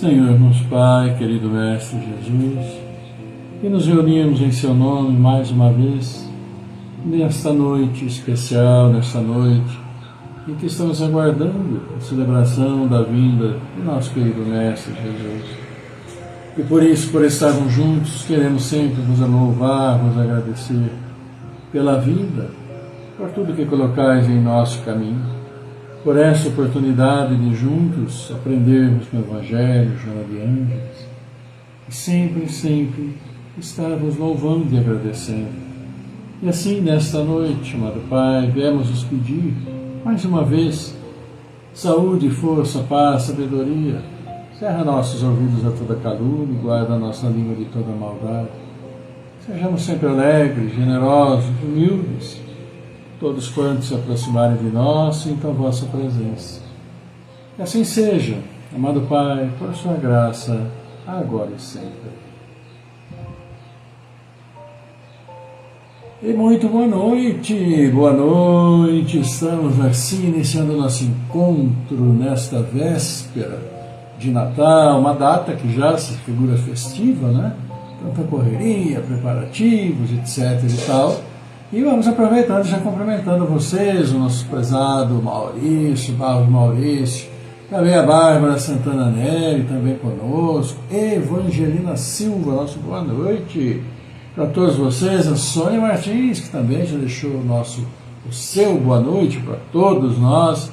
Senhor, nosso Pai, querido Mestre Jesus, que nos reunimos em Seu nome mais uma vez, nesta noite especial, nesta noite em que estamos aguardando a celebração da vinda do nosso querido Mestre Jesus. E por isso, por estarmos juntos, queremos sempre vos louvar, vos agradecer pela vida, por tudo que colocais em nosso caminho, por essa oportunidade de juntos aprendermos no Evangelho, Joana de Ângeles, e sempre estarmos louvando e agradecendo. E assim, nesta noite, amado Pai, viemos nos pedir, mais uma vez, saúde, força, paz, sabedoria. Cerra nossos ouvidos a toda calúnia e guarda a nossa língua de toda maldade. Sejamos sempre alegres, generosos, humildes, todos quantos se aproximarem de nós, sintam a vossa presença. Que assim seja, amado Pai, por sua graça, agora e sempre. E muito boa noite, estamos assim iniciando nosso encontro nesta véspera de Natal, uma data que já se figura festiva, né? Tanta correria, preparativos, etc e tal. E vamos aproveitando, já cumprimentando vocês, o nosso prezado Maurício, Barros Maurício, também a Bárbara Santana Neri, também conosco, Evangelina Silva, nosso boa noite para todos vocês, a Sônia Martins, que também já deixou o seu boa noite para todos nós,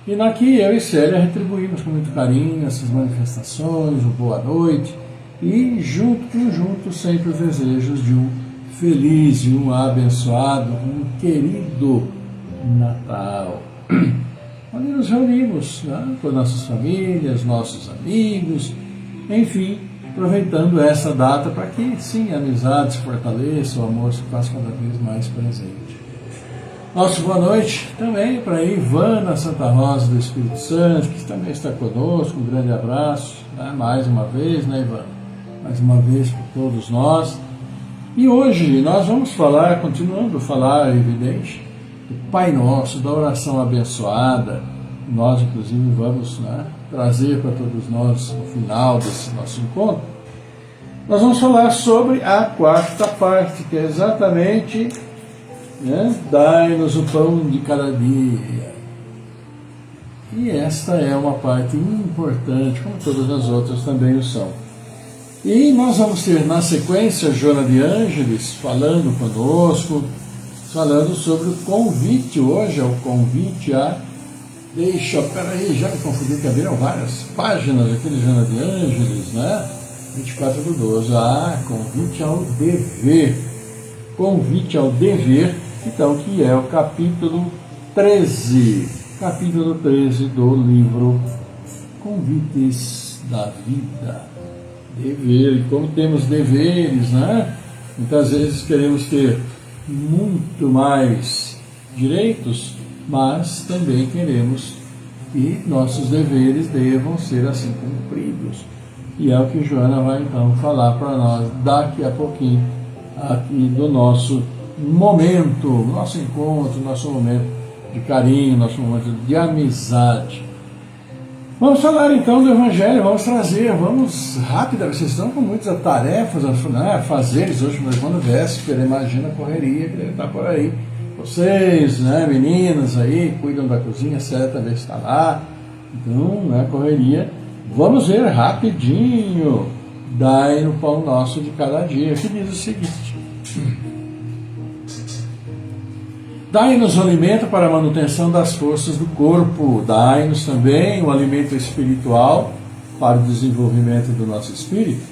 e naqui eu e Célia retribuímos com muito carinho essas manifestações, o boa noite, e junto sempre os desejos de um feliz e um abençoado, um querido Natal, onde nos reunimos, né, com nossas famílias, nossos amigos, enfim, aproveitando essa data para que, sim, a amizade se fortaleça, o amor se faça cada vez mais presente. Nosso boa noite também para a Ivana Santa Rosa do Espírito Santo, que também está conosco, um grande abraço, né, mais uma vez, né, Ivana? Mais uma vez por todos nós. E hoje nós vamos falar, continuando a falar, é evidente, do Pai Nosso, da oração abençoada. Nós, inclusive, vamos, né, trazer para todos nós, no final desse nosso encontro, nós vamos falar sobre a quarta parte, que é exatamente, né, dai-nos o pão de cada dia. E esta é uma parte importante, como todas as outras também o são. E nós vamos ter na sequência Joana de Ângeles falando conosco, falando sobre o convite. Hoje é o convite a... Peraí, já me confundi, que abriram várias páginas aqui de Joana de Ângeles, né? 24/12. Convite ao dever. Convite ao dever, então, que é o capítulo 13. Capítulo 13 do livro Convites da Vida. Dever, e como temos deveres, né? Muitas vezes queremos ter muito mais direitos, mas também queremos que nossos deveres devam ser assim cumpridos. E é o que Joana vai então falar para nós daqui a pouquinho, aqui do nosso momento, nosso encontro, nosso momento de carinho, nosso momento de amizade. Vamos falar então do Evangelho, vamos rápido, vocês estão com muitas tarefas a fazeres hoje, mas quando véspera, imagina a correria que deve estar por aí. Vocês, né, meninas aí, cuidam da cozinha, certamente está lá, então, né, correria. Vamos ver rapidinho, dai no pão nosso de cada dia, que diz o seguinte: dai-nos o alimento para a manutenção das forças do corpo. Dai-nos também o alimento espiritual para o desenvolvimento do nosso espírito.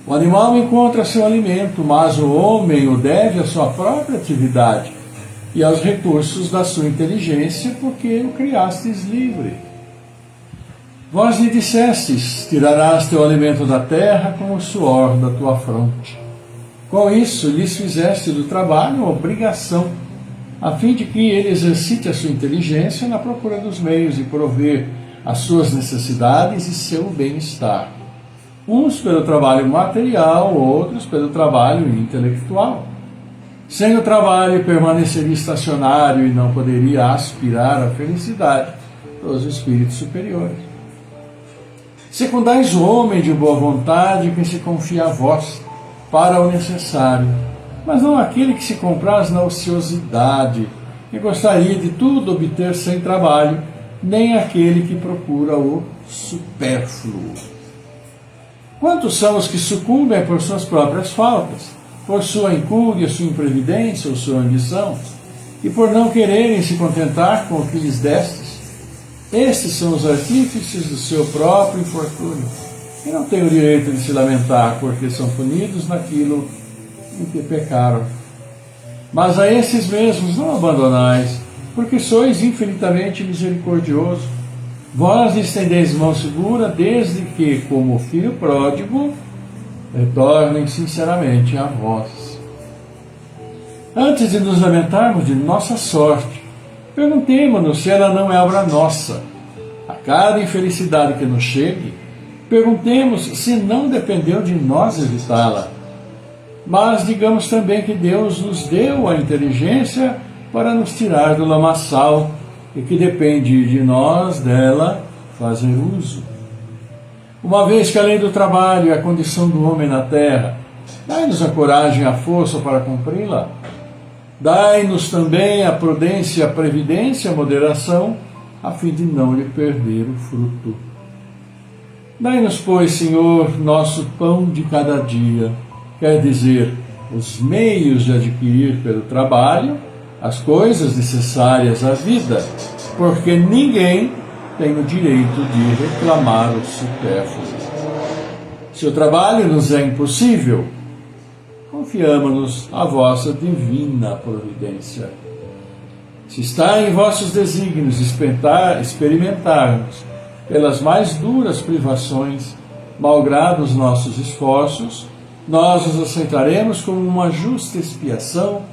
O animal encontra seu alimento, mas o homem o deve à sua própria atividade e aos recursos da sua inteligência, porque o criastes livre. Vós lhe dissestes: tirarás teu alimento da terra com o suor da tua fronte. Com isso, lhes fizeste do trabalho uma obrigação, a fim de que ele exercite a sua inteligência na procura dos meios de prover as suas necessidades e seu bem-estar. Uns pelo trabalho material, outros pelo trabalho intelectual. Sem o trabalho, permaneceria estacionário e não poderia aspirar à felicidade dos espíritos superiores. Secundais o homem de boa vontade, que se confia a vós para o necessário, mas não aquele que se compraz na ociosidade, que gostaria de tudo obter sem trabalho, nem aquele que procura o supérfluo. Quantos são os que sucumbem por suas próprias faltas, por sua incúria, sua imprevidência ou sua ambição, e por não quererem se contentar com o que lhes destes? Estes são os artífices do seu próprio infortúnio, e não têm o direito de se lamentar, porque são punidos naquilo em que pecaram. Mas a esses mesmos não abandonais, porque sois infinitamente misericordioso. Vós estendeis mão segura, desde que, como filho pródigo, retornem sinceramente a vós. Antes de nos lamentarmos de nossa sorte, perguntemo-nos se ela não é obra nossa. A cada infelicidade que nos chegue, perguntemos se não dependeu de nós evitá-la. Mas digamos também que Deus nos deu a inteligência para nos tirar do lamaçal e que depende de nós dela fazer uso. Uma vez que além do trabalho é a condição do homem na terra, dai-nos a coragem e a força para cumpri-la. Dai-nos também a prudência, a previdência, a moderação, a fim de não lhe perder o fruto. Dai-nos, pois, Senhor, nosso pão de cada dia, quer dizer, os meios de adquirir pelo trabalho as coisas necessárias à vida, porque ninguém tem o direito de reclamar o supérfluo. Se o trabalho nos é impossível, confiamo-nos à vossa divina providência. Se está em vossos desígnios experimentarmos pelas mais duras privações, malgrado os nossos esforços, nós os aceitaremos como uma justa expiação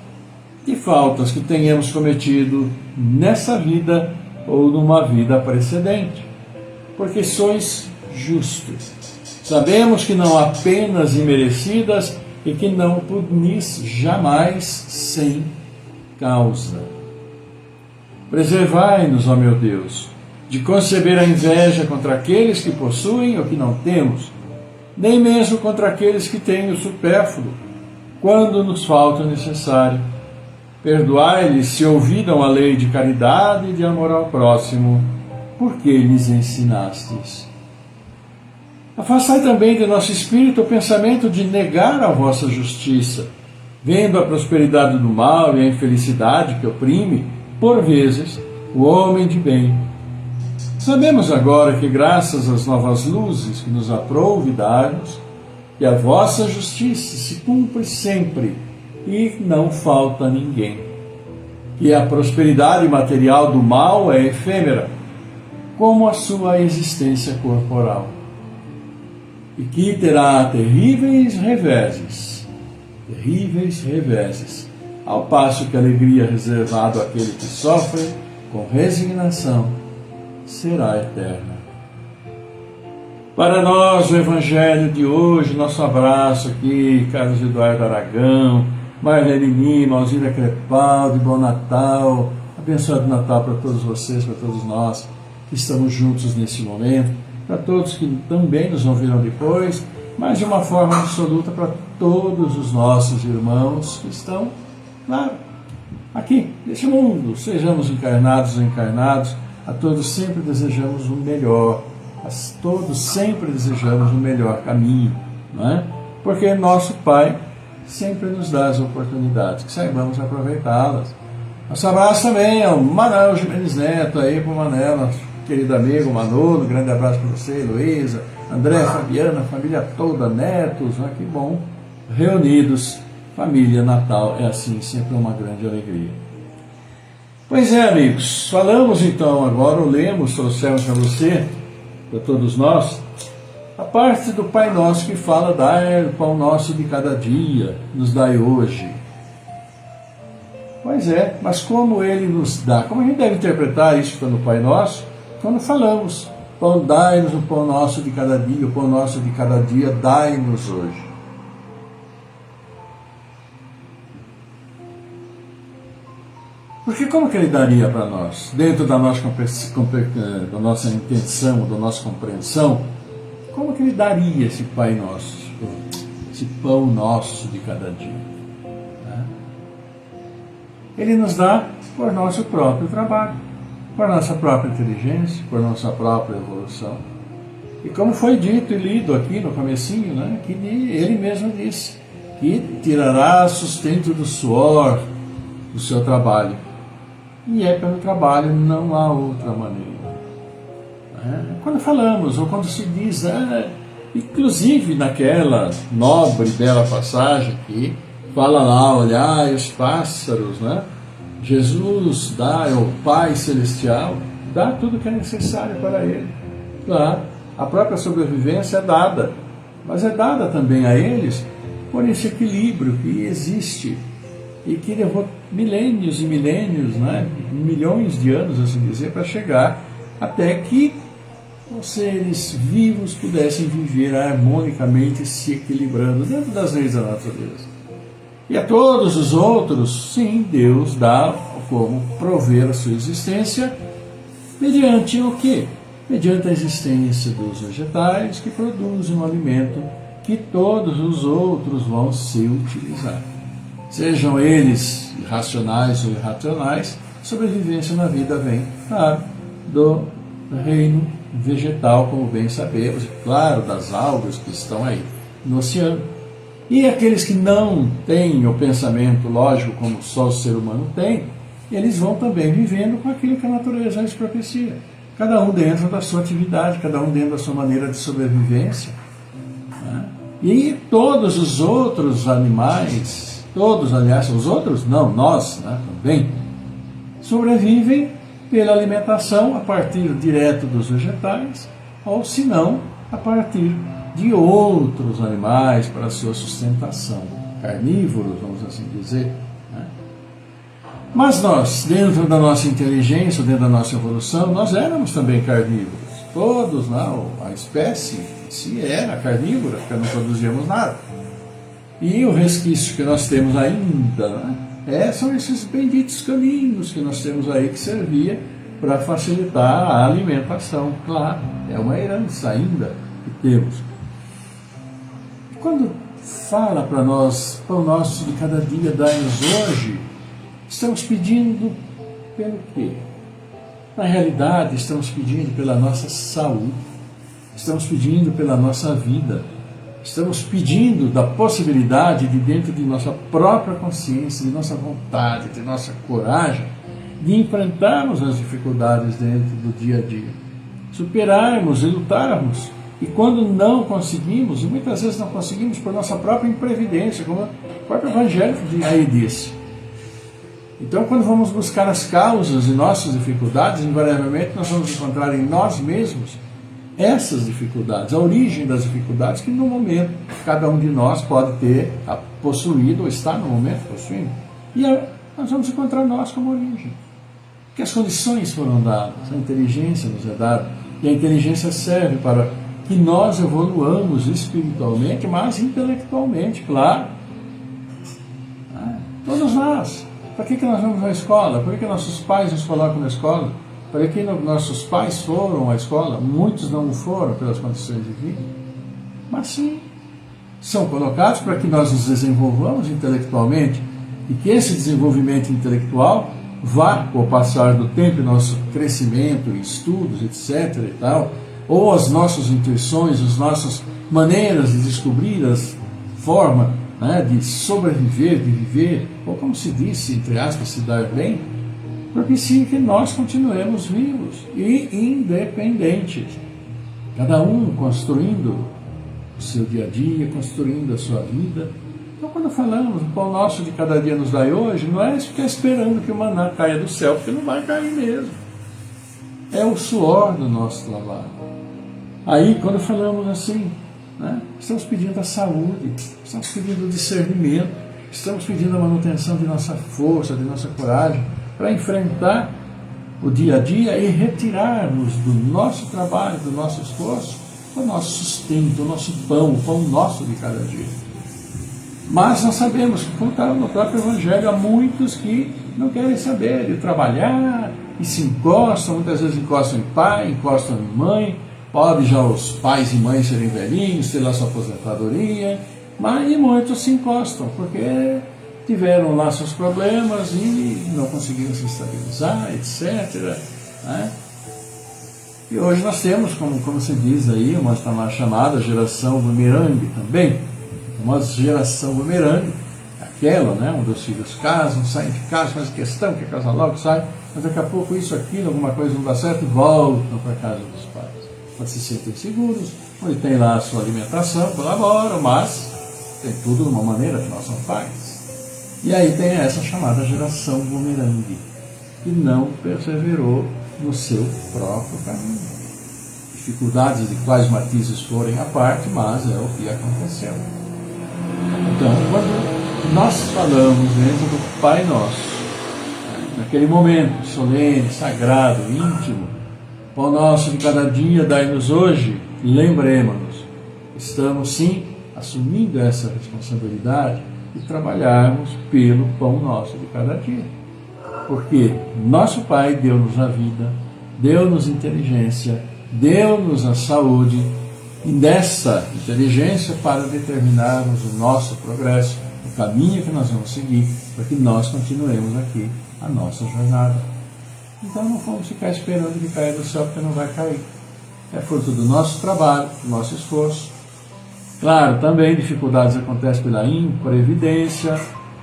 de faltas que tenhamos cometido nessa vida ou numa vida precedente, porque sois justos. Sabemos que não há penas imerecidas e que não punis jamais sem causa. Preservai-nos, ó meu Deus, de conceber a inveja contra aqueles que possuem o que não temos, nem mesmo contra aqueles que têm o supérfluo, quando nos falta o necessário. Perdoai-lhes se ouvidam a lei de caridade e de amor ao próximo, porque lhes ensinastes. Afastai também de nosso espírito o pensamento de negar a vossa justiça, vendo a prosperidade do mal e a infelicidade que oprime, por vezes, o homem de bem. Sabemos agora que, graças às novas luzes que nos aprouve dar-nos, que a vossa justiça se cumpre sempre e não falta a ninguém. Que a prosperidade material do mal é efêmera, como a sua existência corporal. E que terá terríveis reveses, ao passo que a alegria reservada àquele que sofre com resignação será eterna. Para nós, o Evangelho de hoje, nosso abraço aqui, Carlos Eduardo Aragão, Marlene Lima, Alzira Crepaldi, bom Natal, abençoado Natal para todos vocês, para todos nós que estamos juntos nesse momento, para todos que também nos ouviram depois, mas de uma forma absoluta para todos os nossos irmãos que estão, claro, aqui, nesse mundo, sejamos encarnados ou encarnados, a todos sempre desejamos o melhor, a todos sempre desejamos o melhor caminho, não é? Porque nosso Pai sempre nos dá as oportunidades, que saibamos aproveitá-las. Nosso abraço também ao Manuel Gimenez Neto, aí para o Manel, nosso querido amigo Manolo, grande abraço para você, Heloísa, André, Fabiana, família toda, netos, que bom, reunidos, família, Natal, é assim, sempre uma grande alegria. Pois é, amigos, falamos então agora, ou lemos, trouxemos para você, para todos nós, a parte do Pai Nosso que fala, dai o pão nosso de cada dia, nos dai hoje. Pois é, mas como Ele nos dá? Como a gente deve interpretar isso que está no Pai Nosso? Quando falamos, pão, dai-nos o pão nosso de cada dia, o pão nosso de cada dia, dai-nos hoje. Porque como que Ele daria para nós? Dentro da nossa intenção, da nossa compreensão, como que ele daria esse Pai Nosso, esse pão nosso de cada dia? Né? Ele nos dá por nosso próprio trabalho, por nossa própria inteligência, por nossa própria evolução. E como foi dito e lido aqui no comecinho, né, que ele mesmo disse que tirará sustento do suor do seu trabalho. E é pelo trabalho, não há outra maneira. Quando falamos, ou quando se diz, inclusive naquela nobre e bela passagem que fala lá, olhai os pássaros, né? Jesus dá ao Pai Celestial, dá tudo o que é necessário para ele. Claro, a própria sobrevivência é dada, mas é dada também a eles por esse equilíbrio que existe e que levou milênios e milênios, né? Milhões de anos, assim dizer, para chegar até que os seres vivos pudessem viver harmonicamente, se equilibrando dentro das leis da natureza. E a todos os outros, sim, Deus dá como prover a sua existência mediante o quê? Mediante a existência dos vegetais que produzem um alimento que todos os outros vão se utilizar. Sejam eles racionais ou irracionais, sobrevivência na vida vem, claro, do reino vegetal, como bem sabemos, e claro, das algas que estão aí no oceano. E aqueles que não têm o pensamento lógico como só o ser humano tem, eles vão também vivendo com aquilo que a natureza lhes propicia. Cada um dentro da sua atividade, cada um dentro da sua maneira de sobrevivência. Né? E todos os outros animais, todos, aliás, os outros não, nós, né, também, sobrevivem pela alimentação a partir direto dos vegetais, ou se não, a partir de outros animais para a sua sustentação, carnívoros, vamos assim dizer. Né? Mas nós, dentro da nossa inteligência, dentro da nossa evolução, nós éramos também carnívoros. Todos, não, a espécie em si era carnívora, porque não produzíamos nada. E o resquício que nós temos ainda, né, são esses benditos caminhos que nós temos aí que servia para facilitar a alimentação. Claro, é uma herança ainda que temos. Quando fala para nós, pão nosso de cada dia dai-nos hoje, estamos pedindo pelo quê? Na realidade, estamos pedindo pela nossa saúde, estamos pedindo pela nossa vida, estamos pedindo da possibilidade de, dentro de nossa própria consciência, de nossa vontade, de nossa coragem, de enfrentarmos as dificuldades dentro do dia a dia, superarmos e lutarmos. E quando não conseguimos, e muitas vezes não conseguimos por nossa própria imprevidência, como o próprio Evangelho aí disse. Então, quando vamos buscar as causas de nossas dificuldades, invariavelmente nós vamos encontrar em nós mesmos essas dificuldades, a origem das dificuldades que no momento cada um de nós pode ter possuído ou está no momento possuindo. E nós vamos encontrar nós como origem. Porque as condições foram dadas, a inteligência nos é dada, e a inteligência serve para que nós evoluamos espiritualmente, mas intelectualmente, claro. Todos nós. Para que nós vamos à escola? Por que nossos pais nos colocam na escola? Para que nossos pais foram à escola? Muitos não foram pelas condições de vida. Mas sim, são colocados para que nós nos desenvolvamos intelectualmente e que esse desenvolvimento intelectual vá, com o passar do tempo, nosso crescimento, estudos, etc. e tal, ou as nossas intuições, as nossas maneiras de descobrir as formas, né, de sobreviver, de viver, ou como se disse, entre aspas, se dar bem, propicia que nós continuemos vivos e independentes, cada um construindo o seu dia a dia, construindo a sua vida. Então, quando falamos, o pão nosso de cada dia nos dai hoje, não é ficar esperando que o maná caia do céu, porque não vai cair mesmo. É o suor do nosso trabalho. Aí, quando falamos assim, né, estamos pedindo a saúde, estamos pedindo o discernimento, estamos pedindo a manutenção de nossa força, de nossa coragem, para enfrentar o dia a dia e retirarmos do nosso trabalho, do nosso esforço, o nosso sustento, o nosso pão, o pão nosso de cada dia. Mas nós sabemos que, como está no próprio Evangelho, há muitos que não querem saber de trabalhar e se encostam, muitas vezes encostam em pai, encostam em mãe, pode já os pais e mães serem velhinhos, ter lá sua aposentadoria, mas muitos se encostam, porque tiveram lá seus problemas e não conseguiram se estabilizar, etc. Né? E hoje nós temos, como se diz aí, uma chamada geração bumerangue também, uma geração bumerangue, aquela, né, onde os filhos casam, saem de casa, fazem questão que casam logo, sai, mas daqui a pouco isso, aquilo, alguma coisa não dá certo e voltam para a casa dos pais. Onde se sentem seguros, onde tem lá a sua alimentação, colaboram, mas tem tudo de uma maneira que nós somos pais. E aí tem essa chamada geração bumerangue, que não perseverou no seu próprio caminho. Dificuldades de quais matizes forem à parte, mas é o que aconteceu. Então, quando nós falamos dentro do Pai Nosso, naquele momento solene, sagrado, íntimo, Pão Nosso de cada dia, dai-nos hoje, lembremos-nos, estamos sim assumindo essa responsabilidade de trabalharmos pelo Pão Nosso de cada dia. Porque nosso Pai deu-nos a vida, deu-nos inteligência, deu-nos a saúde, e dessa inteligência para determinarmos o nosso progresso, o caminho que nós vamos seguir, para que nós continuemos aqui a nossa jornada. Então não vamos ficar esperando que caia do céu, porque não vai cair. É fruto do nosso trabalho, do nosso esforço. Claro, também dificuldades acontecem pela imprevidência,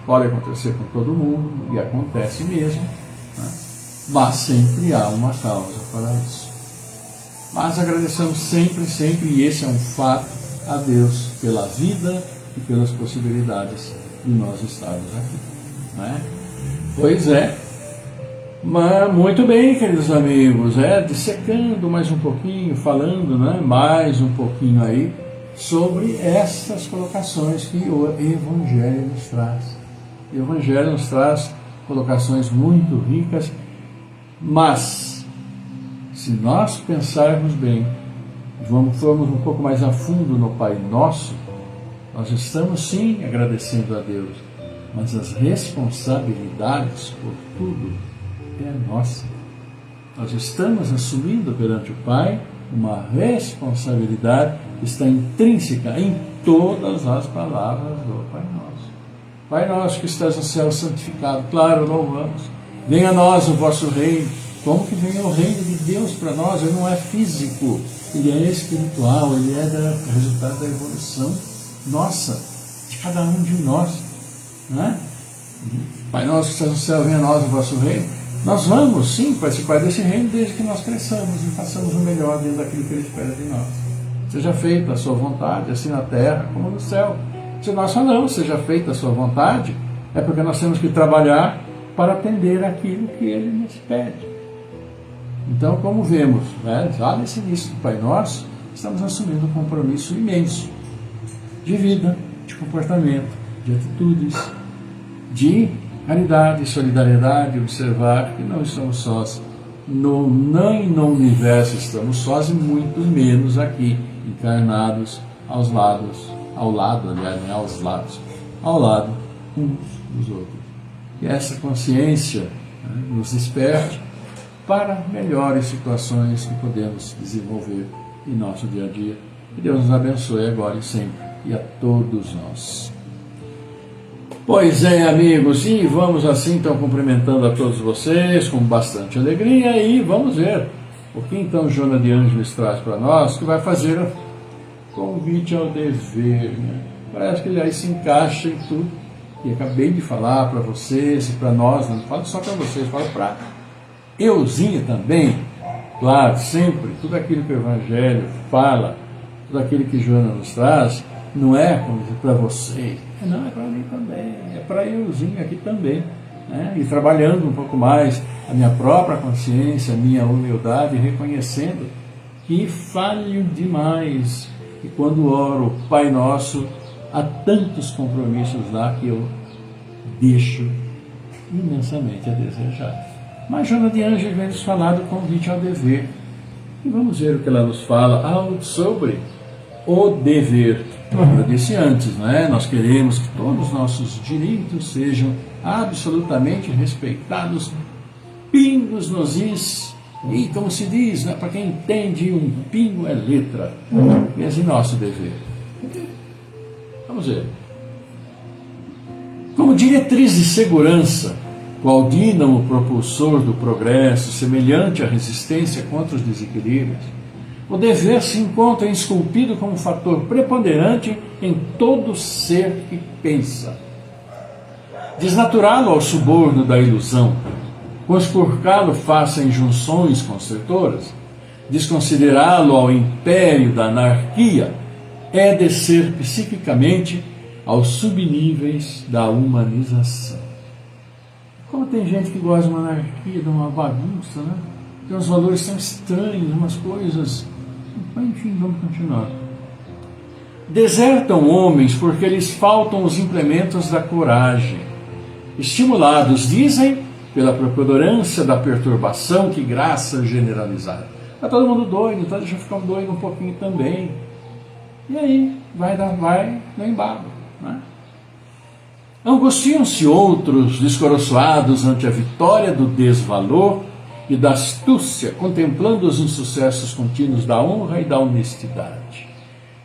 pode acontecer com todo mundo, e acontece mesmo, né? Mas sempre há uma causa para isso. Mas agradecemos sempre, e esse é um fato, a Deus pela vida e pelas possibilidades de nós estarmos aqui. Né? Pois é. Mas muito bem, queridos amigos, dissecando mais um pouquinho, falando, né, mais um pouquinho aí sobre essas colocações que o Evangelho nos traz. O Evangelho nos traz colocações muito ricas, mas se nós pensarmos bem, formos um pouco mais a fundo no Pai Nosso, nós estamos sim agradecendo a Deus, mas as responsabilidades por tudo é nossa. Nós estamos assumindo perante o Pai uma responsabilidade que está intrínseca em todas as palavras do Pai Nosso. Pai Nosso que estás no céu, santificado, claro, louvamos. Venha a nós o vosso reino. Como que vem o reino de Deus para nós? Ele não é físico, ele é espiritual, ele é resultado da evolução nossa, de cada um de nós. Né? Pai Nosso que estás no céu, venha a nós o vosso reino. Nós vamos, sim, participar desse reino desde que nós cresçamos e façamos o melhor dentro daquilo que Ele espera de nós. Seja feita a sua vontade, assim na terra como no céu. Se nós falamos, seja feita a sua vontade, é porque nós temos que trabalhar para atender aquilo que Ele nos pede. Então, como vemos, né, já nesse início do Pai Nosso, estamos assumindo um compromisso imenso de vida, de comportamento, de atitudes, de caridade, solidariedade, observar que não estamos sós, nem no universo estamos sós, e muito menos aqui, encarnados ao lado uns dos outros. Que essa consciência, né, nos desperte para melhores situações que podemos desenvolver em nosso dia a dia. Que Deus nos abençoe agora e sempre, e a todos nós. Pois é, amigos, e vamos assim então cumprimentando a todos vocês com bastante alegria, e vamos ver o que então Joana de Ângeles traz para nós, que vai fazer o convite ao dever. Né? Parece que ele aí se encaixa em tudo que acabei de falar para vocês e para nós, não falo só para vocês, falo para euzinha também. Claro, sempre, tudo aquilo que o Evangelho fala, tudo aquilo que Joana nos traz, não é para vocês, não, é para mim também, é para euzinho aqui também, né? E trabalhando um pouco mais a minha própria consciência, a minha humildade, reconhecendo que falho demais, e quando oro Pai Nosso, há tantos compromissos lá que eu deixo imensamente a desejar. Mas Joana de Ângeles vem nos falar do convite ao dever, e vamos ver o que ela nos fala sobre o dever. Eu disse antes, né? Nós queremos que todos os nossos direitos sejam absolutamente respeitados, pingos nos is, E como se diz, né, para quem entende, um pingo é letra. Esse é nosso dever. Vamos ver. Como diretriz de segurança, qual dínamo propulsor do progresso, semelhante à resistência contra os desequilíbrios, o dever se encontra esculpido como fator preponderante em todo ser que pensa. Desnaturá-lo ao suborno da ilusão, conspurcá-lo face a injunções constritoras, desconsiderá-lo ao império da anarquia, é descer psiquicamente aos subníveis da humanização. Como tem gente que gosta de uma anarquia, de uma bagunça, né? Tem uns valores tão estranhos, umas coisas. Enfim, vamos continuar. Desertam homens porque lhes faltam os implementos da coragem. Estimulados, dizem, pela preponderância da perturbação que graça generalizada. Está todo mundo doido, então deixa eu ficar doido um pouquinho também. E aí, vai no embalo. Né? Angustiam-se outros, descoroçoados ante a vitória do desvalor e da astúcia, contemplando os insucessos contínuos da honra e da honestidade.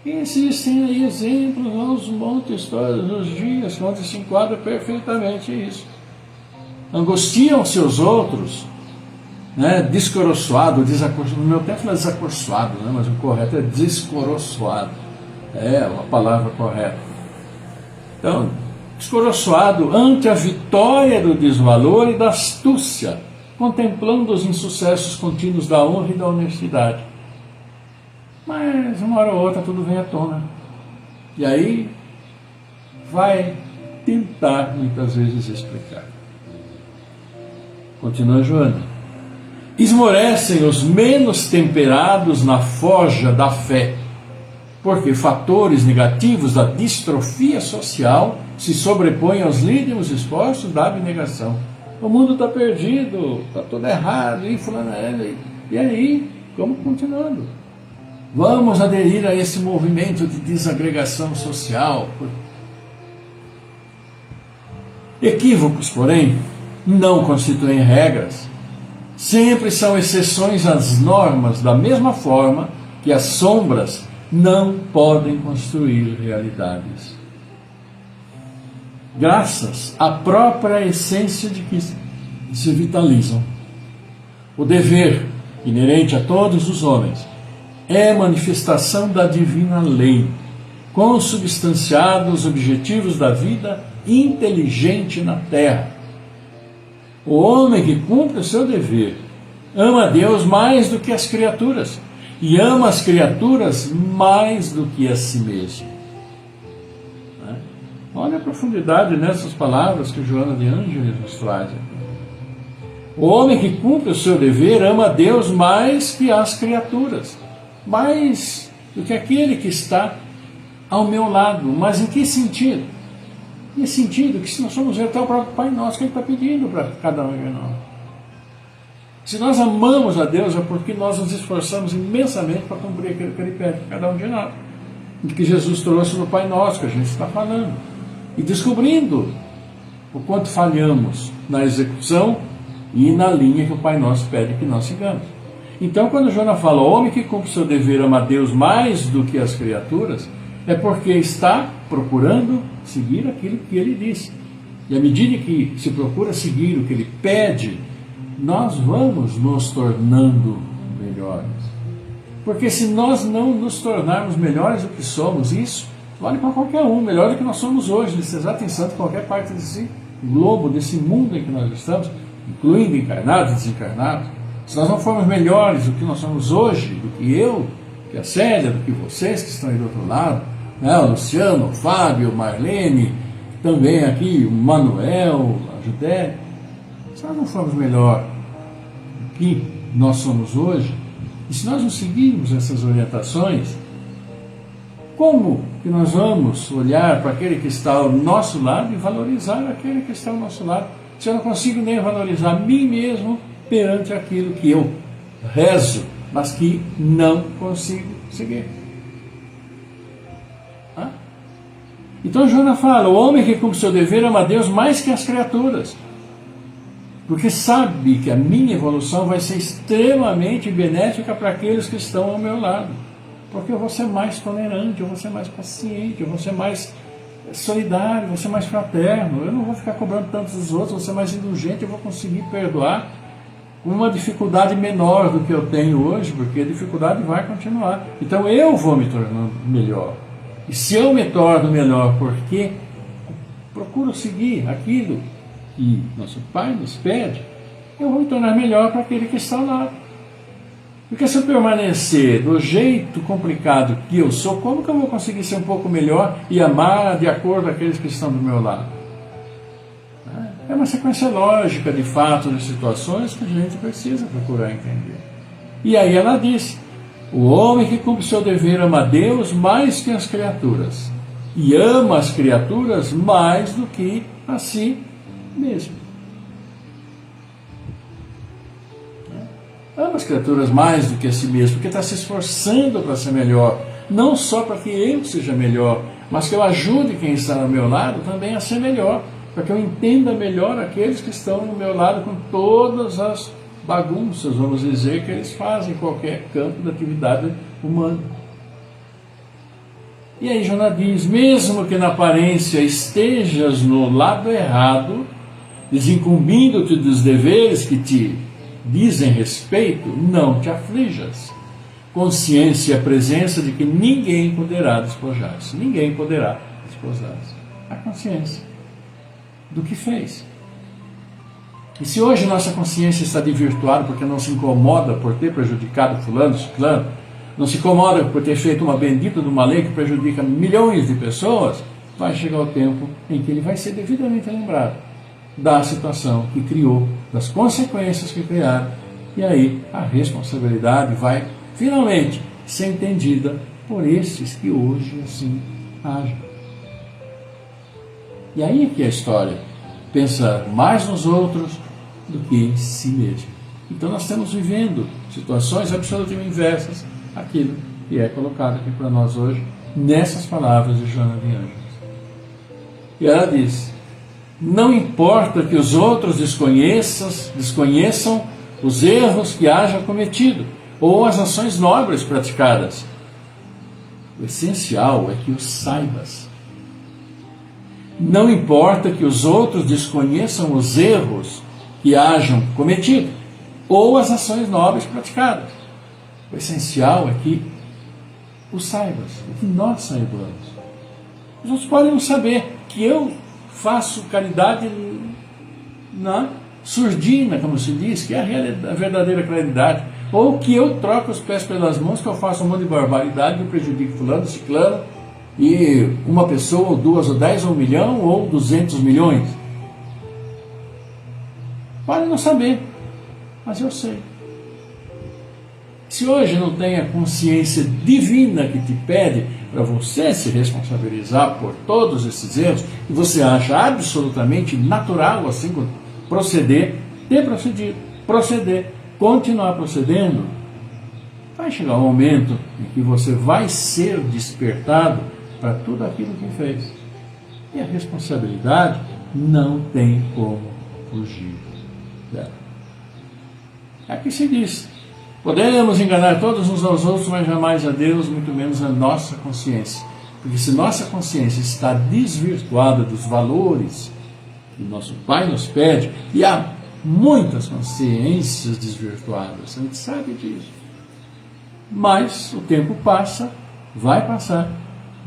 E existem aí exemplos aos montes todos os dias, onde se enquadra perfeitamente isso. Angustiam-se os outros, né, descoroçoado, desacorçoado. No meu tempo não é desacorçoado, né, mas o correto é descoroçoado. É a palavra correta. Então, descoroçoado ante a vitória do desvalor e da astúcia, contemplando os insucessos contínuos da honra e da honestidade. Mas uma hora ou outra tudo vem à tona. E aí vai tentar muitas vezes explicar. Continua Joana. Esmorecem os menos temperados na forja da fé, porque fatores negativos da distrofia social se sobrepõem aos líderes esforços da abnegação. O mundo está perdido, está tudo errado, e aí, como continuando? Vamos aderir a esse movimento de desagregação social. Equívocos, porém, não constituem regras. Sempre são exceções às normas, da mesma forma que as sombras não podem construir realidades. Graças à própria essência de que se vitalizam. O dever, inerente a todos os homens, é manifestação da divina lei, consubstanciados os objetivos da vida inteligente na terra. O homem que cumpre o seu dever ama a Deus mais do que as criaturas, e ama as criaturas mais do que a si mesmo. Olha a profundidade nessas palavras que Joana de Ângeles nos traz. O homem que cumpre o seu dever ama a Deus mais que as criaturas, mais do que aquele que está ao meu lado. Mas em que sentido? Em sentido que se nós somos até o próprio Pai Nosso que Ele está pedindo para cada um de nós. Se nós amamos a Deus é porque nós nos esforçamos imensamente para cumprir aquilo que Ele pede para cada um de nós. E que Jesus trouxe no Pai Nosso, que a gente está falando. E descobrindo o quanto falhamos na execução e na linha que o Pai Nosso pede que nós sigamos. Então, quando Joana fala, o homem que cumpre o seu dever ama a Deus mais do que as criaturas, é porque está procurando seguir aquilo que Ele disse. E à medida que se procura seguir o que Ele pede, nós vamos nos tornando melhores. Porque se nós não nos tornarmos melhores do que somos, isso vale para qualquer um, melhor do que nós somos hoje, nesse exato instante, qualquer parte desse globo, desse mundo em que nós estamos, incluindo encarnados e desencarnados. Se nós não formos melhores do que nós somos hoje, do que eu, que a Célia, do que vocês que estão aí do outro lado, né, o Luciano, o Fábio, o Marlene, também aqui o Manuel, a Judé, se nós não formos melhor do que nós somos hoje, e se nós não seguirmos essas orientações, como que nós vamos olhar para aquele que está ao nosso lado e valorizar aquele que está ao nosso lado, se eu não consigo nem valorizar a mim mesmo perante aquilo que eu rezo, mas que não consigo seguir? Então Joana fala, o homem que cumpre seu dever ama a Deus mais que as criaturas, porque sabe que a minha evolução vai ser extremamente benéfica para aqueles que estão ao meu lado. Porque eu vou ser mais tolerante, eu vou ser mais paciente, eu vou ser mais solidário, eu vou ser mais fraterno, eu não vou ficar cobrando tanto dos outros, eu vou ser mais indulgente, eu vou conseguir perdoar com uma dificuldade menor do que eu tenho hoje, porque a dificuldade vai continuar. Então eu vou me tornando melhor. E se eu me torno melhor, porque procuro seguir aquilo que nosso Pai nos pede, eu vou me tornar melhor para aquele que está ao lado. Porque se eu permanecer do jeito complicado que eu sou, como que eu vou conseguir ser um pouco melhor e amar de acordo com aqueles que estão do meu lado? É uma sequência lógica de fatos e situações que a gente precisa procurar entender. E aí ela diz: o homem que cumpre seu dever ama a Deus mais que as criaturas, e ama as criaturas mais do que a si mesmo. Ama as criaturas mais do que a si mesmo, porque está se esforçando para ser melhor, não só para que eu seja melhor, mas que eu ajude quem está ao meu lado também a ser melhor, para que eu entenda melhor aqueles que estão ao meu lado com todas as bagunças, vamos dizer, que eles fazem em qualquer campo da atividade humana. E aí Joana diz: mesmo que na aparência estejas no lado errado, desincumbindo-te dos deveres que te dizem respeito, não te aflijas. Consciência e a presença de que ninguém poderá despojar-se. Ninguém poderá despojar-se. A consciência do que fez. E se hoje nossa consciência está desvirtuada porque não se incomoda por ter prejudicado fulano, ciclano, não se incomoda por ter feito uma bendita de uma lei que prejudica milhões de pessoas, vai chegar o tempo em que ele vai ser devidamente lembrado da situação que criou, das consequências que criaram, e aí a responsabilidade vai finalmente ser entendida por esses que hoje assim agem. E aí é que a história pensa mais nos outros do que em si mesmo. Então nós estamos vivendo situações absolutamente inversas àquilo que é colocado aqui para nós hoje, nessas palavras de Joana de Ângeles. E ela diz: não importa que os outros desconheçam os erros que haja cometido, ou as ações nobres praticadas. O essencial é que os saibas. Não importa que os outros desconheçam os erros que hajam cometido, ou as ações nobres praticadas. O essencial é que os saibas, é que nós saibamos. Os outros podem não saber que eu faço caridade na surdina, como se diz, que é a verdadeira caridade, ou que eu troco os pés pelas mãos, que eu faço um monte de barbaridade, que eu prejudico fulano, ciclano, e uma pessoa, ou duas, ou 10, ou 1 milhão, ou 200 milhões. Pode não saber, mas eu sei. Se hoje não tem a consciência divina que te pede para você se responsabilizar por todos esses erros, e você acha absolutamente natural assim proceder, ter procedido, proceder, continuar procedendo, vai chegar um momento em que você vai ser despertado para tudo aquilo que fez. E a responsabilidade não tem como fugir dela. Aqui se diz: podemos enganar todos uns aos outros, mas jamais a Deus, muito menos a nossa consciência. Porque se nossa consciência está desvirtuada dos valores que nosso Pai nos pede, e há muitas consciências desvirtuadas, a gente sabe disso. Mas o tempo passa, vai passar,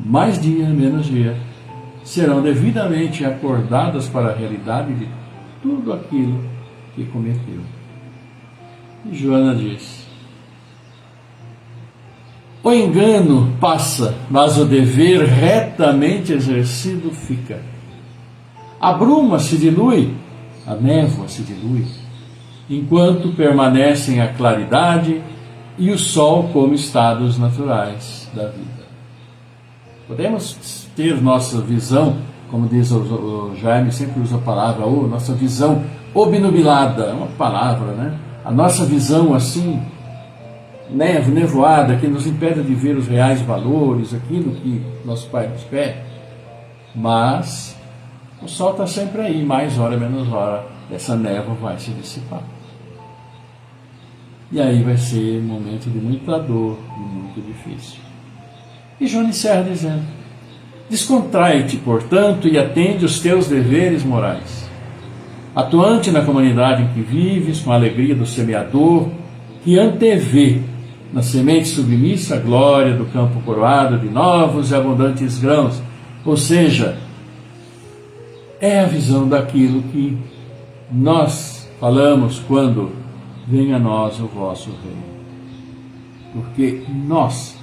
mais dia, menos dia, serão devidamente acordadas para a realidade de tudo aquilo que cometeu. E Joana diz: o engano passa, mas o dever retamente exercido fica. A bruma se dilui, a névoa se dilui, enquanto permanecem a claridade e o sol como estados naturais da vida. Podemos ter nossa visão, como diz o Jaime, sempre usa a palavra, nossa visão obnubilada, é uma palavra, né? A nossa visão assim, nevoada, que nos impede de ver os reais valores, aquilo que nosso Pai nos pede. Mas o sol está sempre aí, mais hora, menos hora, essa névoa vai se dissipar. E aí vai ser um momento de muita dor e muito difícil. E João encerra dizendo: descontrai-te, portanto, e atende os teus deveres morais, atuante na comunidade em que vives, com a alegria do semeador, que antevê na semente submissa a glória do campo coroado de novos e abundantes grãos. Ou seja, é a visão daquilo que nós falamos quando venha a nós o vosso reino. Porque nós,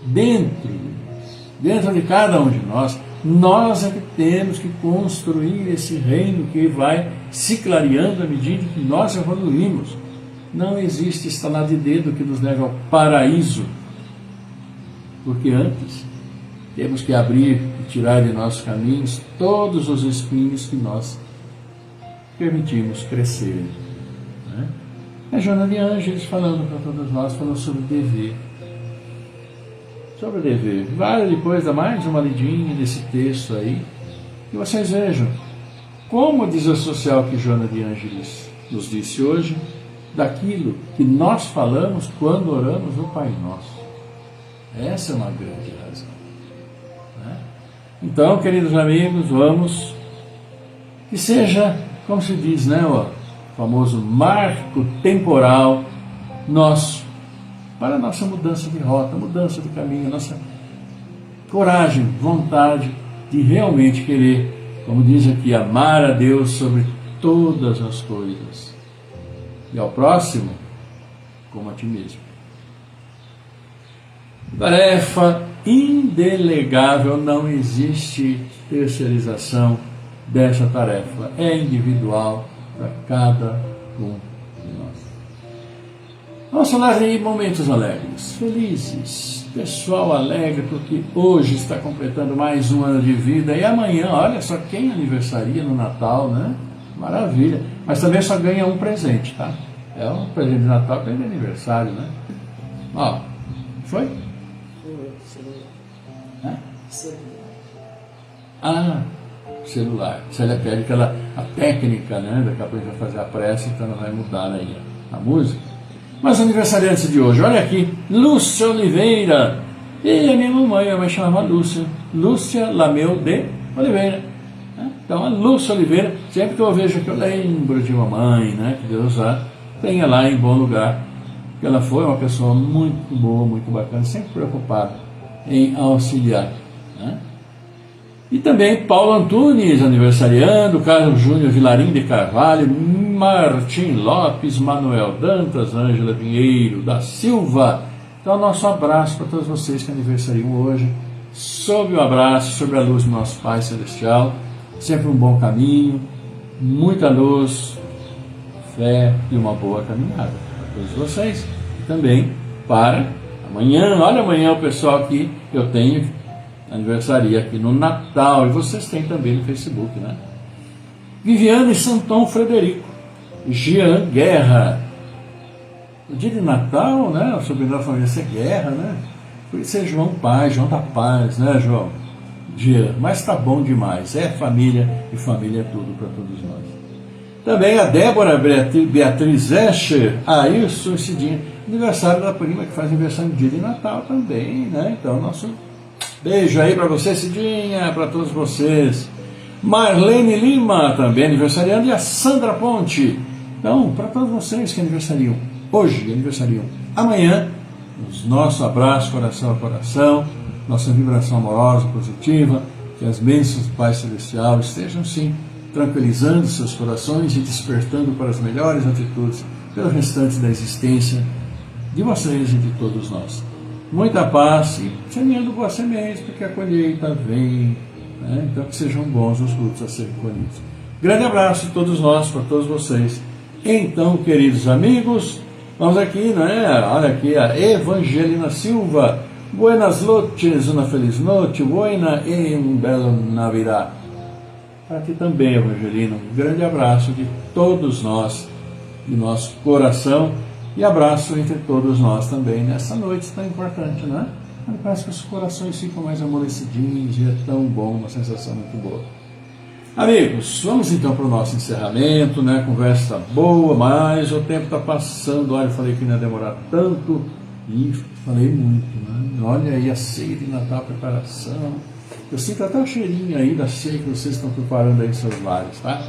dentro de cada um de nós é que temos que construir esse reino que vai se clareando à medida que nós evoluímos. Não existe estalar de dedo que nos leve ao paraíso, porque antes temos que abrir e tirar de nossos caminhos todos os espinhos que nós permitimos crescer. Né? É Joana de Ângeles falando para todos nós, falando sobre dever. Sobre o dever. Vale depois dar mais uma lidinha nesse texto aí, e vocês vejam como desassociar o que Joana de Ângeles nos disse hoje daquilo que nós falamos quando oramos no Pai Nosso. Essa é uma grande razão. Né? Então, queridos amigos, vamos que seja, como se diz, né, o famoso marco temporal nosso, para a nossa mudança de rota, mudança de caminho, nossa coragem, vontade de realmente querer, como diz aqui, amar a Deus sobre todas as coisas. E ao próximo, como a ti mesmo. Tarefa indelegável, não existe terceirização dessa tarefa. É individual para cada um de nós. Vamos falar de momentos alegres, felizes, pessoal alegre, porque hoje está completando mais um ano de vida e amanhã, olha só quem aniversaria no Natal, né? Maravilha. Mas também só ganha um presente, tá? É um presente de Natal, presente de aniversário, né? Ó, foi? Celular. Ah, celular. Célia pede que ela, a técnica, né? Daqui a pouco a gente vai fazer a prece, então ela vai mudar aí a música. Mas aniversariantes de hoje, olha aqui, Lúcia Oliveira. E a minha mãe chamava Lúcia. Lúcia Lameu de Oliveira. Então a Lúcia Oliveira, sempre que eu vejo que eu lembro de mamãe, né? Que Deus a tenha lá em bom lugar. Porque ela foi uma pessoa muito boa, muito bacana, sempre preocupada em auxiliar. Né? E também Paulo Antunes, aniversariando, Carlos Júnior Vilarim de Carvalho, Martim Lopes, Manuel Dantas, Ângela Pinheiro da Silva. Então, nosso abraço para todos vocês que aniversariam hoje, sob o abraço, sobre a luz do nosso Pai Celestial, sempre um bom caminho, muita luz, fé e uma boa caminhada para todos vocês. E também para amanhã, olha amanhã o pessoal que eu tenho aniversaria aqui no Natal, e vocês têm também no Facebook, né? Viviane Santon Frederico, Jean Guerra. O dia de Natal, né? O sobrenome da família é Guerra, né? Por isso é João Paz, João da Paz, né, João? Jean, mas tá bom demais. É família, e família é tudo para todos nós. Também a Débora Beatriz Escher, Ailson Cidinha, aniversário da prima que faz aniversário no dia de Natal também, né? Então, nosso beijo aí para você, Cidinha, para todos vocês. Marlene Lima, também aniversariando, e a Sandra Ponte. Então, para todos vocês que aniversariam hoje, aniversariam amanhã, nosso abraço, coração a coração, nossa vibração amorosa, positiva, que as bênçãos do Pai Celestial estejam, sim, tranquilizando seus corações e despertando para as melhores atitudes pelo restante da existência de vocês e de todos nós. Muita paz e semeando boas sementes, porque a colheita vem, né? Então que sejam bons os frutos a serem colhidos. Grande abraço a todos nós, para todos vocês. Então, queridos amigos, vamos aqui, né? Olha aqui a Evangelina Silva. Buenas noches, uma feliz noite, buena e um belo Navidad. Para ti também, Evangelina, um grande abraço de todos nós, de nosso coração, e abraço entre todos nós também nessa noite tão importante, né? Parece que os corações ficam mais amolecidinhos e é tão bom, uma sensação muito boa. Amigos, vamos então para o nosso encerramento, né? A conversa está boa, mas o tempo está passando. Olha, eu falei que não ia demorar tanto e falei muito, né? Olha aí a ceia de Natal, a preparação. Eu sinto até o cheirinho aí da ceia que vocês estão preparando aí em seus lares, tá?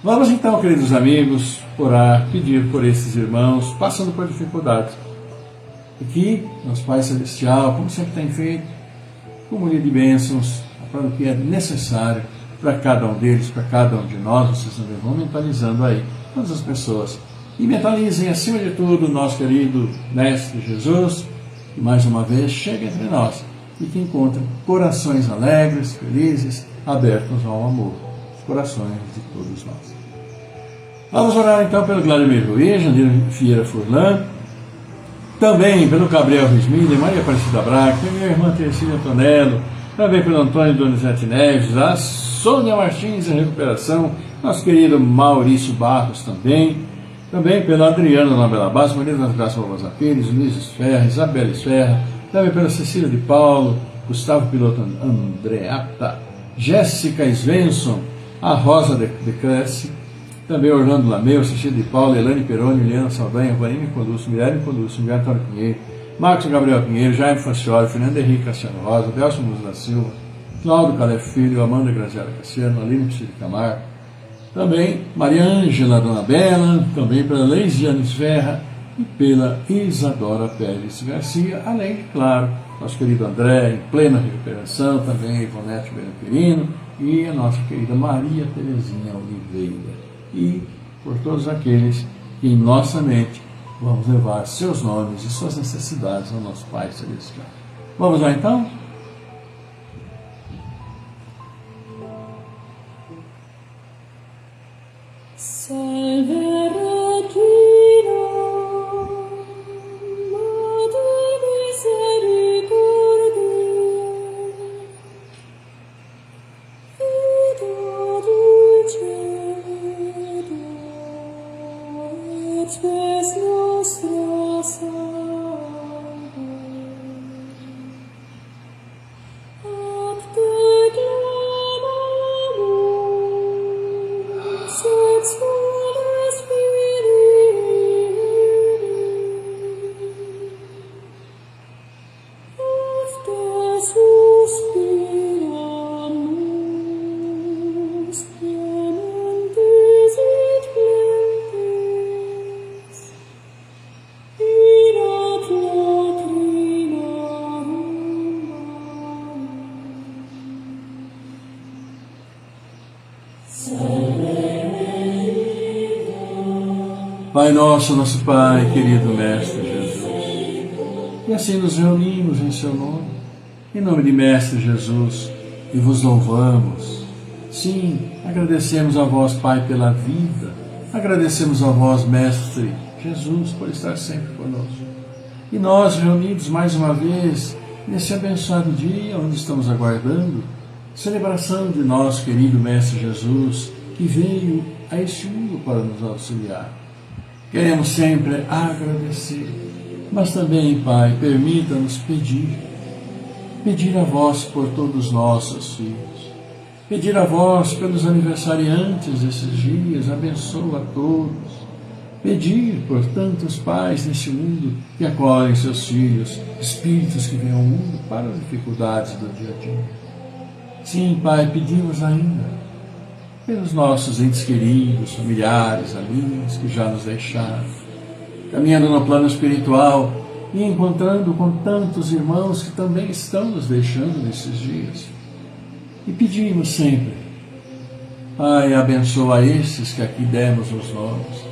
Vamos então, queridos amigos, orar, pedir por esses irmãos, passando por dificuldades. E que nosso Pai Celestial, como sempre tem feito, comunhão de bênçãos, para o que é necessário para cada um deles, para cada um de nós. Vocês também vão mentalizando aí todas as pessoas. E mentalizem, acima de tudo, o nosso querido Mestre Jesus, que mais uma vez chega entre nós e que encontra corações alegres, felizes, abertos ao amor, os corações de todos nós. Vamos orar então pelo Vladimir Ruiz, Jandir Vieira Furlan, também pelo Gabriel Rismiller, Maria Aparecida Braga, pela minha irmã Tercília Antonello, também pelo Antônio Donizete Neves, a Sônia Martins em recuperação, nosso querido Maurício Barros também pela Adriana Nobela Bastos, Maria das Graças Barbosa Pires, Luiz Esferra, Isabela Esferra, também pela Cecília de Paulo, Gustavo Piloto Andreata, Jéssica Svensson, a Rosa de Cresce, também Orlando Lameu, Cecília de Paulo, Elane Peroni, Eliana Saldanha, Vanine Colusso, Mirelle Colusso, Miguel Antônio Pinheiro, Marcos Gabriel Pinheiro, Jaime Fancioli, Fernando Henrique Cassiano Rosa, Delcio Musa da Silva, Cláudio Calef Filho, Amanda Graziela Cassiano, Aline Psiri Camargo, também Maria Ângela Dona Bela, também pela Leisiane Ferra e pela Isadora Pérez Garcia, além de, claro, nosso querido André, em plena recuperação, também Ivonete Beneferino e a nossa querida Maria Terezinha Oliveira. E por todos aqueles que em nossa mente vamos levar seus nomes e suas necessidades ao nosso Pai Celestial. Vamos lá então? Salve Regina, Madre Misericordiae, Vita dulcedo, et spes nostra salve. Ad te clamamus, et sole Spiritus, ad te suspiramus, clementes et clementes, in ad lacrimarum Pai nosso, nosso Pai, querido Mestre Jesus, e assim nos reunimos em seu nome, em nome de Mestre Jesus, e vos louvamos. Sim, agradecemos a vós, Pai, pela vida, agradecemos a vós, Mestre Jesus, por estar sempre conosco. E nós, reunidos mais uma vez, nesse abençoado dia, onde estamos aguardando celebração de nosso querido Mestre Jesus, que veio a este mundo para nos auxiliar. Queremos sempre agradecer, mas também, Pai, permita-nos pedir a vós por todos os nossos filhos, pedir a vós pelos aniversariantes desses dias, abençoa a todos, pedir por tantos pais neste mundo que acolhem seus filhos, espíritos que vêm ao mundo para as dificuldades do dia a dia. Sim, Pai, pedimos ainda pelos nossos entes queridos, familiares, amigos que já nos deixaram, caminhando no plano espiritual e encontrando com tantos irmãos que também estão nos deixando nesses dias. E pedimos sempre, Pai, abençoa esses que aqui demos os nomes,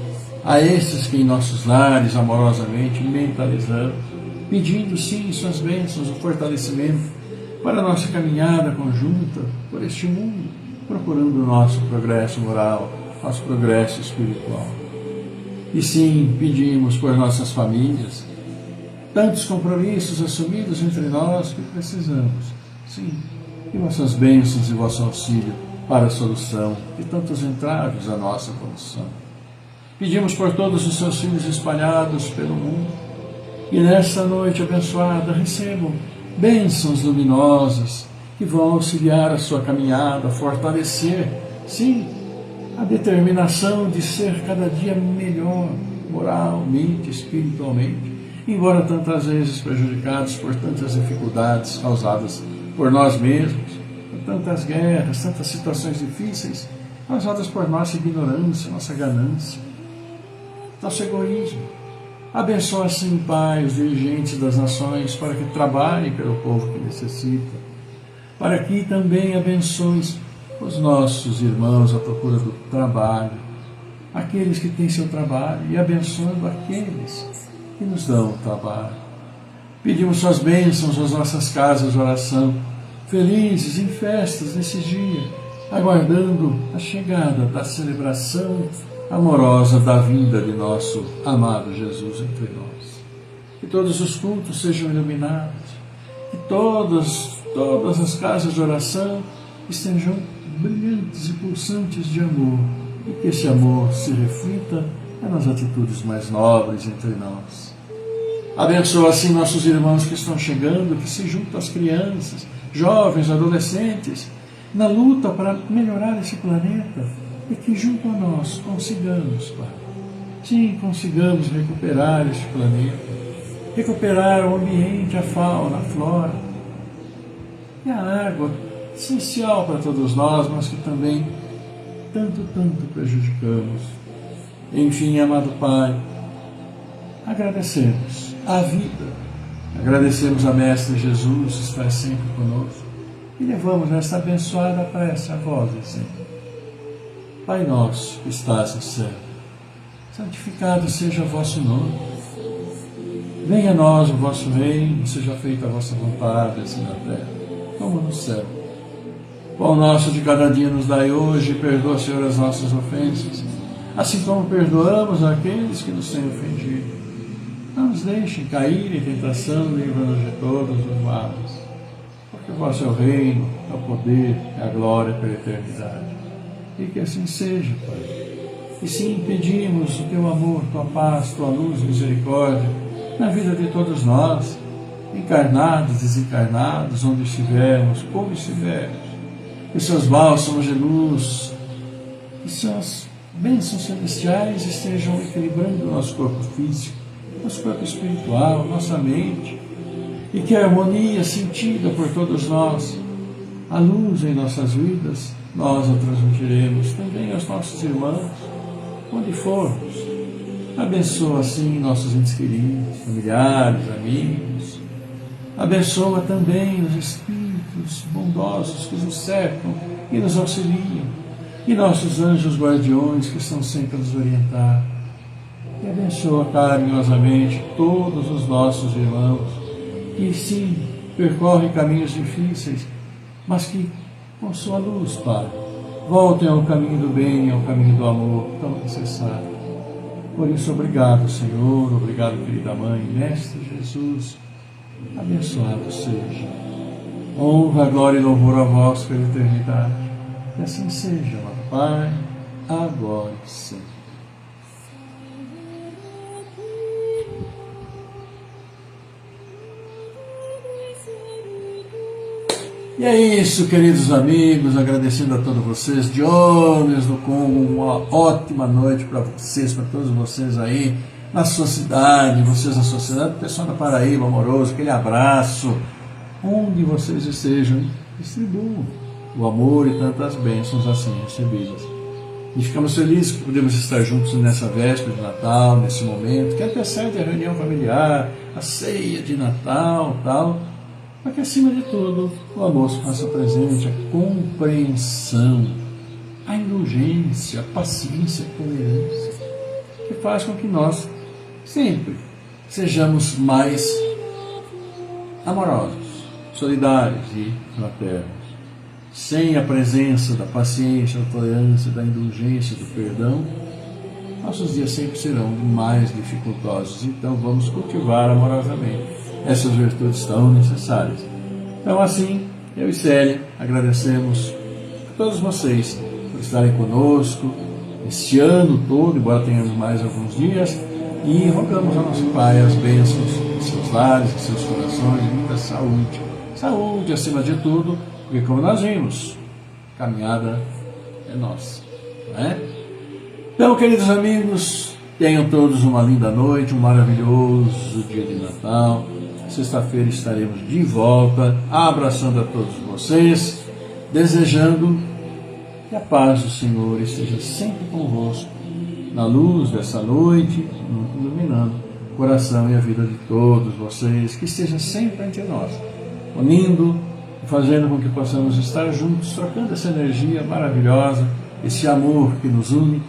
a esses que em nossos lares amorosamente mentalizamos, pedindo sim suas bênçãos, o fortalecimento para a nossa caminhada conjunta por este mundo, procurando o nosso progresso moral, nosso progresso espiritual. E sim, pedimos por nossas famílias, tantos compromissos assumidos entre nós que precisamos, sim, de vossas bênçãos e vosso auxílio para a solução de tantos entraves à nossa condição. Pedimos por todos os seus filhos espalhados pelo mundo, e nesta noite abençoada recebam bênçãos luminosas, que vão auxiliar a sua caminhada, fortalecer, sim, a determinação de ser cada dia melhor, moralmente, espiritualmente, embora tantas vezes prejudicados por tantas dificuldades causadas por nós mesmos, por tantas guerras, tantas situações difíceis, causadas por nossa ignorância, nossa ganância, nosso egoísmo. Abençoa assim, Pai, os dirigentes das nações para que trabalhem pelo povo que necessita, para que também abençoes os nossos irmãos à procura do trabalho, aqueles que têm seu trabalho, e abençoando aqueles que nos dão o trabalho. Pedimos suas bênçãos às nossas casas de oração, felizes em festas nesse dia, aguardando a chegada da celebração amorosa da vinda de nosso amado Jesus entre nós. Que todos os cultos sejam iluminados, que todas as casas de oração estejam brilhantes e pulsantes de amor, e que esse amor se reflita nas atitudes mais nobres entre nós. Abençoa assim nossos irmãos que estão chegando, que se juntam às crianças, jovens, adolescentes, na luta para melhorar esse planeta, e que junto a nós consigamos, Pai, sim, consigamos recuperar este planeta, recuperar o ambiente, a fauna, a flora e a água, essencial para todos nós, mas que também tanto prejudicamos. Enfim, amado Pai, agradecemos a vida, agradecemos a Mestre Jesus, está sempre conosco, e levamos esta abençoada prece a vós, dizendo: Pai nosso que estás no céu, santificado seja o vosso nome. Venha a nós o vosso reino, seja feita a vossa vontade, assim na terra como no céu. O pão nosso de cada dia nos dai hoje, e perdoa, Senhor, as nossas ofensas, assim como perdoamos aqueles que nos têm ofendido. Não nos deixem cair em tentação, livra-nos de todos os males, porque o vosso é o reino, é o poder, é a glória pela eternidade. E que assim seja, Pai. E sim, pedimos o Teu amor, Tua paz, Tua luz, misericórdia, na vida de todos nós, encarnados, desencarnados, onde estivermos, como estivermos. Que seus bálsamos de luz, que suas bênçãos celestiais estejam equilibrando o nosso corpo físico, nosso corpo espiritual, nossa mente, e que a harmonia sentida por todos nós, a luz em nossas vidas, nós a transmitiremos também aos nossos irmãos, onde formos. Abençoa assim nossos entes queridos, familiares, amigos. Abençoa também os espíritos bondosos que nos cercam e nos auxiliam, e nossos anjos guardiões que estão sempre a nos orientar. E abençoa carinhosamente todos os nossos irmãos que sim percorrem caminhos difíceis, mas que com sua luz, Pai, voltem ao caminho do bem, ao caminho do amor tão necessário. Por isso, obrigado, Senhor, obrigado, querida Mãe, Mestre Jesus, abençoado seja. Honra, glória e louvor a vós pela eternidade. Que assim seja, amado Pai, agora e sempre. E é isso, queridos amigos, agradecendo a todos vocês, Jones do Congo, uma ótima noite para vocês, para todos vocês aí na sua cidade, vocês na sua cidade, pessoal da Paraíba, amoroso, aquele abraço, onde vocês estejam, distribuam o amor e tantas bênçãos assim recebidas. E ficamos felizes que podemos estar juntos nessa véspera de Natal, nesse momento, que antecede a reunião familiar, a ceia de Natal, tal, para que, acima de tudo, o amor se faça presente, a compreensão, a indulgência, a paciência, a tolerância, que faz com que nós sempre sejamos mais amorosos, solidários e fraternos. Sem a presença da paciência, da tolerância, da indulgência, do perdão, nossos dias sempre serão mais dificultosos. Então vamos cultivar amorosamente essas virtudes tão necessárias. Então assim, eu e Célia agradecemos a todos vocês por estarem conosco este ano todo, embora tenhamos mais alguns dias, e rogamos ao nosso Pai as bênçãos em seus lares, em seus corações, muita saúde. Saúde acima de tudo, Porque como nós vimos, a caminhada é nossa, não é? Então, queridos amigos, tenham todos uma linda noite, um maravilhoso dia de Natal. Sexta-feira estaremos de volta, abraçando a todos vocês, desejando que a paz do Senhor esteja sempre convosco, na luz dessa noite, iluminando o coração e a vida de todos vocês, que esteja sempre ante nós, unindo e fazendo com que possamos estar juntos, trocando essa energia maravilhosa, esse amor que nos une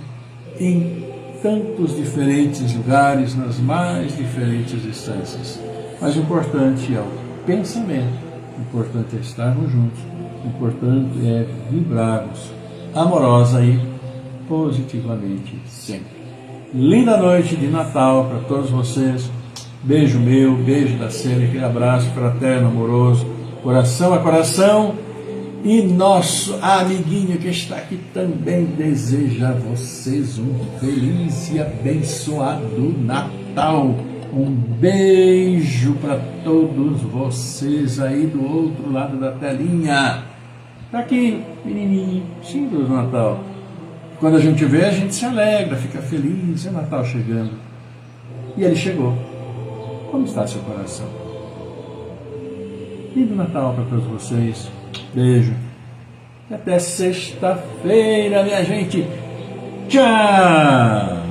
em tantos diferentes lugares, nas mais diferentes distâncias. Mas o importante é o pensamento, o importante é estarmos juntos, o importante é vibrarmos amorosa e positivamente sempre. Linda noite de Natal para todos vocês. Beijo meu, beijo da Célia, aquele abraço fraterno, amoroso, coração a coração. E nosso amiguinho que está aqui também deseja a vocês um feliz e abençoado Natal. Um beijo para todos vocês aí do outro lado da telinha. Está aqui, menininho, símbolo do Natal. Quando a gente vê, a gente se alegra, fica feliz, é o Natal chegando. E ele chegou. Como está seu coração? Lindo Natal para todos vocês. Beijo. E até sexta-feira, minha gente. Tchau!